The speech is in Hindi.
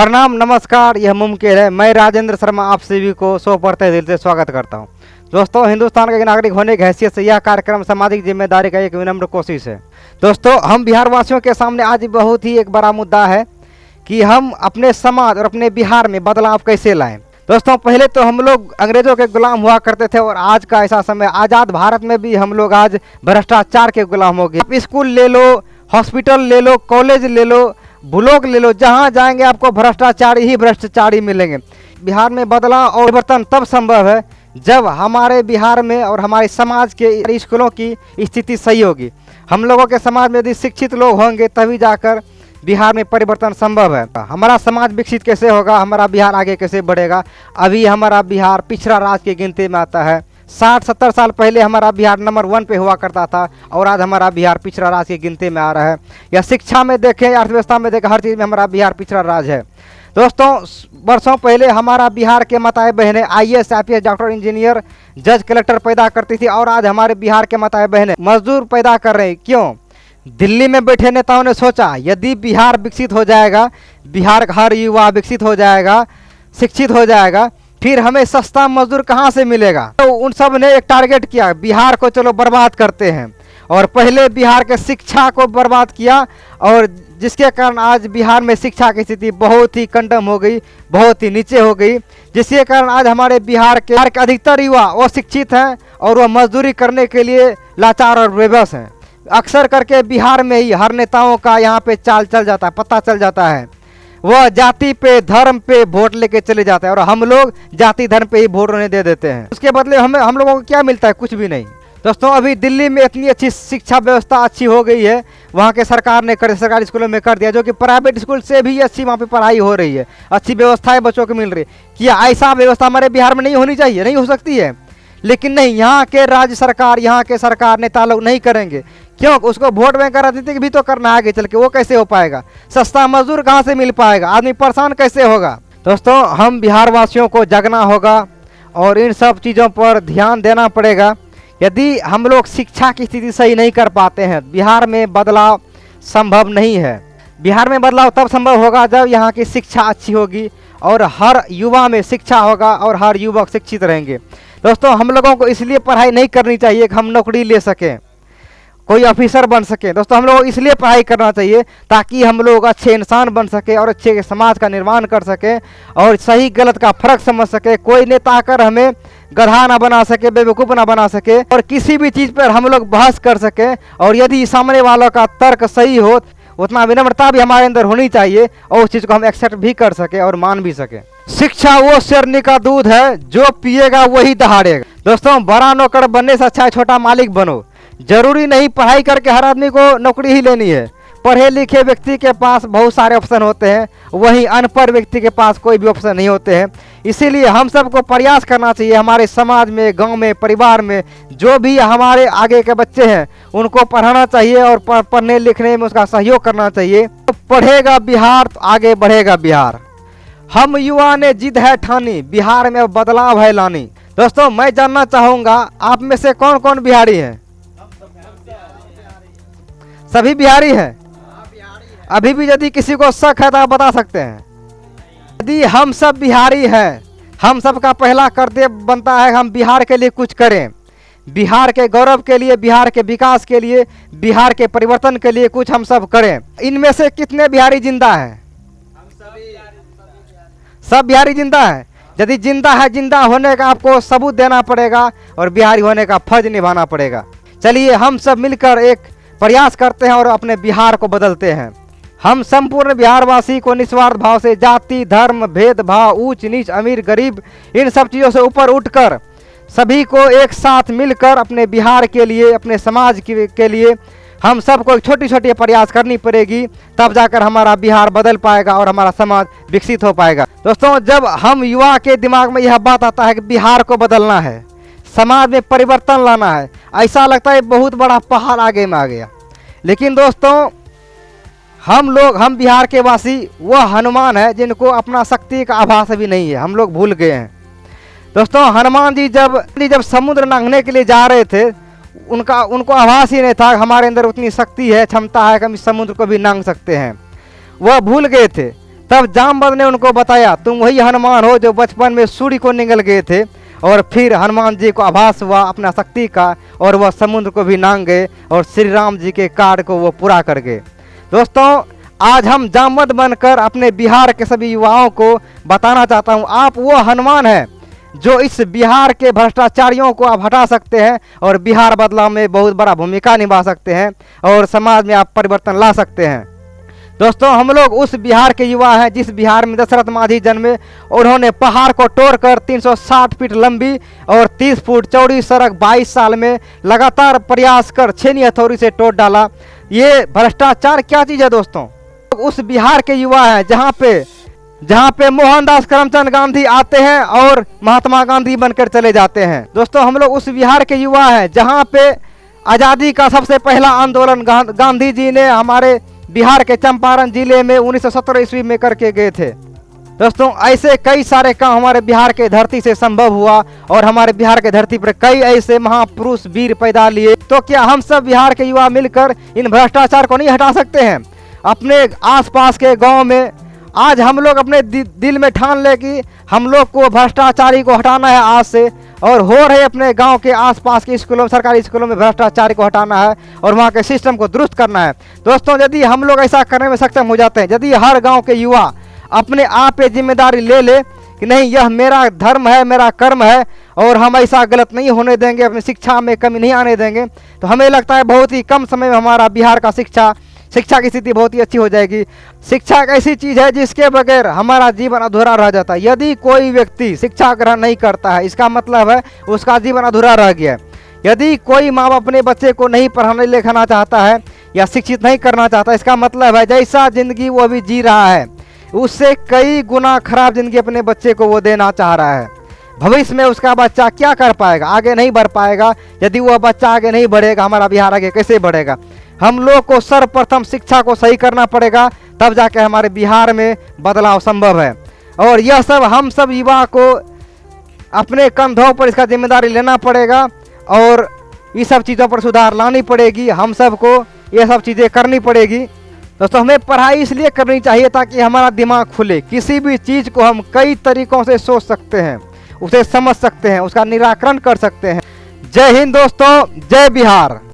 प्रणाम, नमस्कार। यह मुमकिन है। मैं राजेंद्र शर्मा आप सभी को सौ पढ़ते दिल से स्वागत करता हूं। दोस्तों, हिंदुस्तान का एक नागरिक होने की हैसियत से यह कार्यक्रम सामाजिक जिम्मेदारी का एक विनम्र कोशिश है। दोस्तों, हम बिहार वासियों के सामने आज बहुत ही एक बड़ा मुद्दा है कि हम अपने समाज और अपने बिहार में बदलाव कैसे लाएं। दोस्तों, पहले तो हम लोग अंग्रेजों के गुलाम हुआ करते थे और आज का ऐसा समय, आज़ाद भारत में भी हम लोग आज भ्रष्टाचार के गुलाम हो गए। आप स्कूल ले लो, हॉस्पिटल ले लो, कॉलेज ले लो, ब्लॉक ले लो, जहाँ जाएंगे आपको भ्रष्टाचारी ही भ्रष्टाचारी मिलेंगे। बिहार में बदलाव और परिवर्तन तब संभव है जब हमारे बिहार में और हमारे समाज के स्कूलों की स्थिति सही होगी। हम लोगों के समाज में यदि शिक्षित लोग होंगे तभी जाकर बिहार में परिवर्तन संभव है। हमारा समाज विकसित कैसे होगा, हमारा बिहार आगे कैसे बढ़ेगा। अभी हमारा बिहार पिछड़ा राज्य की गिनती में आता है। 60-70 साल पहले हमारा बिहार नंबर 1 पे हुआ करता था और आज हमारा बिहार पिछड़ा राज्य की गिनती में आ रहा है। या शिक्षा में देखें, अर्थव्यवस्था में देखें, हर चीज़ में हमारा बिहार पिछड़ा राज्य है। दोस्तों, वर्षों पहले हमारा बिहार के माताएं बहनें IAS, IPS, डॉक्टर, इंजीनियर, जज, कलेक्टर पैदा करती थी और आज हमारे बिहार के माताएं बहनें मजदूर पैदा कर रहे हैं। क्यों? दिल्ली में बैठे नेताओं ने सोचा यदि बिहार विकसित हो जाएगा, बिहार का हर युवा विकसित हो जाएगा, शिक्षित हो जाएगा, फिर हमें सस्ता मजदूर कहाँ से मिलेगा। तो उन सब ने एक टारगेट किया, बिहार को चलो बर्बाद करते हैं। और पहले बिहार के शिक्षा को बर्बाद किया और जिसके कारण आज बिहार में शिक्षा की स्थिति बहुत ही कंडम हो गई, बहुत ही नीचे हो गई। जिसके कारण आज हमारे बिहार के अधिकतर युवा वो शिक्षित हैं और वह मजदूरी करने के लिए लाचार और बेबस हैं। अक्सर करके बिहार में ही हर नेताओं का यहाँ पे चाल चल जाता है, पता चल जाता है। वह जाति पे, धर्म पे वोट लेके चले जाते हैं और हम लोग जाति धर्म पे ही वोट उन्हें दे देते हैं। उसके बदले हम लोगों को क्या मिलता है? कुछ भी नहीं। दोस्तों, अभी दिल्ली में इतनी अच्छी शिक्षा व्यवस्था अच्छी हो गई है, वहाँ के सरकार ने सरकारी स्कूलों में कर दिया, जो कि प्राइवेट स्कूल से भी अच्छी वहाँ पे पढ़ाई हो रही है, अच्छी व्यवस्थाएं बच्चों को मिल रही है। क्या ऐसा व्यवस्था हमारे बिहार में नहीं होनी चाहिए? नहीं हो सकती है, लेकिन नहीं, यहाँ के राज्य सरकार, यहाँ के सरकार नेता लोग नहीं करेंगे। क्यों? उसको वोट बैंक का राजनीति भी तो करना है आगे चल के। वो कैसे हो पाएगा? सस्ता मजदूर कहाँ से मिल पाएगा? आदमी परेशान कैसे होगा? दोस्तों, हम बिहार वासियों को जगना होगा और इन सब चीज़ों पर ध्यान देना पड़ेगा। यदि हम लोग शिक्षा की स्थिति सही नहीं कर पाते हैं, बिहार में बदलाव संभव नहीं है। बिहार में बदलाव तब संभव होगा जब यहाँ की शिक्षा अच्छी होगी और हर युवा में शिक्षा होगा और हर युवक शिक्षित रहेंगे। दोस्तों, हम लोगों को इसलिए पढ़ाई नहीं करनी चाहिए कि हम नौकरी ले सकें, कोई ऑफिसर बन सके। दोस्तों, हम लोग को इसलिए पढ़ाई करना चाहिए ताकि हम लोग अच्छे इंसान बन सके और अच्छे समाज का निर्माण कर सके और सही गलत का फर्क समझ सके। कोई नेता आकर हमें गधा ना बना सके, बेवकूफ़ ना बना सके और किसी भी चीज़ पर हम लोग बहस कर सके। और यदि सामने वालों का तर्क सही हो, उतना विनम्रता भी हमारे अंदर होनी चाहिए और उस चीज़ को हम एक्सेप्ट भी कर सके और मान भी सके। शिक्षा वो शेरनी का दूध है, जो पिएगा वही दहाड़ेगा। दोस्तों, बड़ा नौकर बनने से अच्छा है छोटा मालिक बनो। जरूरी नहीं पढ़ाई करके हर आदमी को नौकरी ही लेनी है। पढ़े लिखे व्यक्ति के पास बहुत सारे ऑप्शन होते हैं, वहीं अनपढ़ व्यक्ति के पास कोई भी ऑप्शन नहीं होते हैं। इसीलिए हम सबको प्रयास करना चाहिए, हमारे समाज में, गांव में, परिवार में जो भी हमारे आगे के बच्चे हैं उनको पढ़ाना चाहिए और पढ़ने लिखने में उसका सहयोग करना चाहिए। तो पढ़ेगा बिहार तो आगे बढ़ेगा बिहार। हम युवा ने जिद है ठानी, बिहार में बदलाव है लानी। दोस्तों, मैं जानना चाहूँगा आप में से कौन कौन बिहारी हैं? सभी बिहारी हैं? अभी भी यदि किसी को शक है तो आप बता सकते हैं। यदि हम सब बिहारी हैं, हम सब का पहला कर्तव्य बनता है हम बिहार के लिए कुछ करें, बिहार के गौरव के लिए, बिहार के विकास के लिए, बिहार के परिवर्तन के लिए कुछ हम सब करें। इनमें से कितने बिहारी जिंदा हैं? सब बिहारी जिंदा है। यदि जिंदा है, जिंदा होने का आपको सबूत देना पड़ेगा और बिहारी होने का फर्ज निभाना पड़ेगा। चलिए हम सब मिलकर एक प्रयास करते हैं और अपने बिहार को बदलते हैं। हम संपूर्ण बिहारवासी को निस्वार्थ भाव से जाति, धर्म, भेदभाव, ऊंच नीच, अमीर गरीब, इन सब चीज़ों से ऊपर उठकर सभी को एक साथ मिलकर अपने बिहार के लिए, अपने समाज के लिए हम सबको एक छोटी छोटी प्रयास करनी पड़ेगी। तब जाकर हमारा बिहार बदल पाएगा और हमारा समाज विकसित हो पाएगा। दोस्तों, जब हम युवा के दिमाग में यह बात आता है कि बिहार को बदलना है, समाज में परिवर्तन लाना है, ऐसा लगता है बहुत बड़ा पहाड़ आगे में आ गया। लेकिन दोस्तों, हम बिहार के वासी वह हनुमान है जिनको अपना शक्ति का आभास भी नहीं है, हम लोग भूल गए हैं। दोस्तों, हनुमान जी जब समुद्र नांगने के लिए जा रहे थे, उनको आभास ही नहीं था हमारे अंदर उतनी शक्ति है, क्षमता है कि हम इस समुद्र को भी नांग सकते हैं। वह भूल गए थे। तब जामवंत ने उनको बताया, तुम वही हनुमान हो जो बचपन में सूर्य को निगल गए थे। और फिर हनुमान जी को आभास हुआ अपना शक्ति का, और वह समुद्र को भी लांघ गए और श्री राम जी के कार्य को वो पूरा कर गए। दोस्तों, आज हम जामवंत बनकर अपने बिहार के सभी युवाओं को बताना चाहता हूँ, आप वो हनुमान हैं जो इस बिहार के भ्रष्टाचारियों को आप हटा सकते हैं और बिहार बदलाव में बहुत बड़ा भूमिका निभा सकते हैं और समाज में आप परिवर्तन ला सकते हैं। दोस्तों, हम लोग उस बिहार के युवा हैं जिस बिहार में दशरथ मांझी जन्मे। उन्होंने पहाड़ को तोड़कर 360 फीट लंबी और 30 फुट चौड़ी सड़क 22 साल में लगातार प्रयास कर छेनी हथौड़ी से तोड़ डाला। ये भ्रष्टाचार क्या चीज़ है दोस्तों? उस बिहार के युवा हैं जहाँ पे मोहनदास करमचंद गांधी आते हैं और महात्मा गांधी बनकर चले जाते हैं। दोस्तों, हम लोग उस बिहार के युवा हैं जहाँ पे आज़ादी का सबसे पहला आंदोलन गांधी जी ने हमारे बिहार के चंपारण जिले में 1917 ईस्वी में करके गए थे। दोस्तों, ऐसे कई सारे काम हमारे बिहार के धरती से संभव हुआ और हमारे बिहार के धरती पर कई ऐसे महापुरुष वीर पैदा लिए। तो क्या हम सब बिहार के युवा मिलकर इन भ्रष्टाचार को नहीं हटा सकते हैं? अपने आसपास के गांव में आज हम लोग अपने दिल में ठान ले कि हम लोग को भ्रष्टाचारी को हटाना है आज से, और हो रहे अपने गांव के आसपास के स्कूलों, सरकारी स्कूलों में भ्रष्टाचारी को हटाना है और वहां के सिस्टम को दुरुस्त करना है। दोस्तों, यदि हम लोग ऐसा करने में सक्षम हो जाते हैं, यदि हर गांव के युवा अपने आप पे जिम्मेदारी ले ले कि नहीं, यह मेरा धर्म है, मेरा कर्म है और हम ऐसा गलत नहीं होने देंगे, अपनी शिक्षा में कमी नहीं आने देंगे, तो हमें लगता है बहुत ही कम समय में हमारा बिहार का शिक्षा की स्थिति बहुत ही अच्छी हो जाएगी। शिक्षा एक ऐसी चीज़ है जिसके बगैर हमारा जीवन अधूरा रह जाता है। यदि कोई व्यक्ति शिक्षा ग्रहण नहीं करता है, इसका मतलब है उसका जीवन अधूरा रह गया। यदि कोई माँ बाप अपने बच्चे को नहीं पढ़ाने लिखाना चाहता है या शिक्षित नहीं करना चाहता, इसका मतलब है जैसा जिंदगी वो अभी जी रहा है उससे कई गुना खराब जिंदगी अपने बच्चे को वो देना चाह रहा है। भविष्य में उसका बच्चा क्या कर पाएगा? आगे नहीं बढ़ पाएगा। यदि वह बच्चा आगे नहीं बढ़ेगा, हमारा बिहार आगे कैसे बढ़ेगा? हम लोग को सर्वप्रथम शिक्षा को सही करना पड़ेगा, तब जाके हमारे बिहार में बदलाव संभव है। और यह सब हम सब युवा को अपने कंधों पर इसका जिम्मेदारी लेना पड़ेगा और ये सब चीज़ों पर सुधार लानी पड़ेगी। हम सब को ये सब चीज़ें करनी पड़ेगी। दोस्तों, हमें पढ़ाई इसलिए करनी चाहिए ताकि हमारा दिमाग खुले। किसी भी चीज़ को हम कई तरीक़ों से सोच सकते हैं, उसे समझ सकते हैं, उसका निराकरण कर सकते हैं। जय हिंद दोस्तों, जय बिहार।